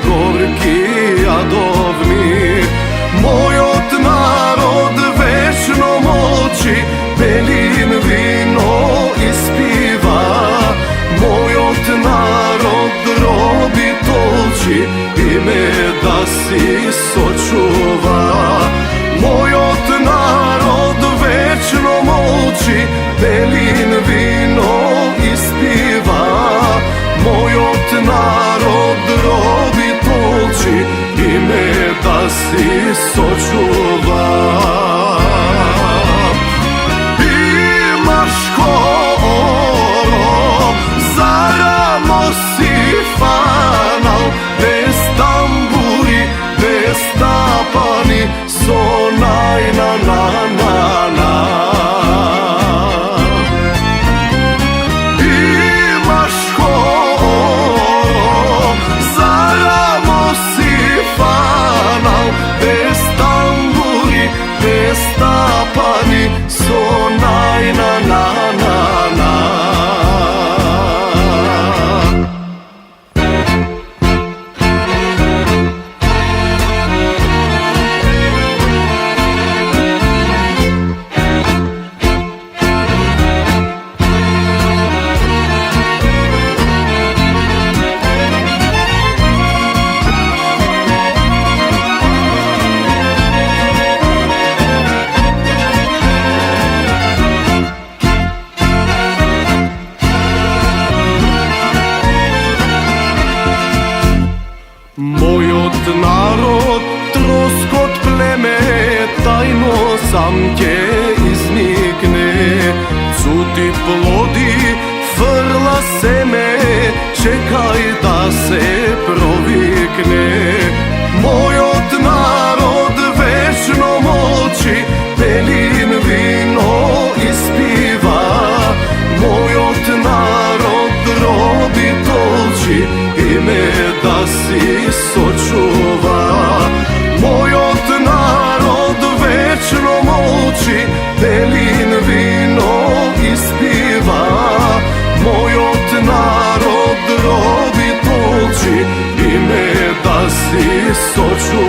горки јадовни. Мојот народ вечно молчи, белин вино испива. Мојот народ роби толчи, име да си сочува. Мојот народ вечно молчи, белин вино испива. Мојот народ роби толчи, име да си сочува. Имаш хоро, зарамо си фанал, без тамбури, без тапани, со најна-на-на-на. Имаш хоро, зарамо си фанал, без тамбури, без тапани, со најна-на-на-на. Мојот народ, троскот племе, тајно сам ќе изникне. Цути плоди, фрла семе, чекај да се провикне. Мојот народ вечно молчи, белин вино испива. Мојот народ роби толчи, име да си сочува. Мојот народ вечно молчи, белин вино испива. Мојот народ роби толчи, име да си сочува.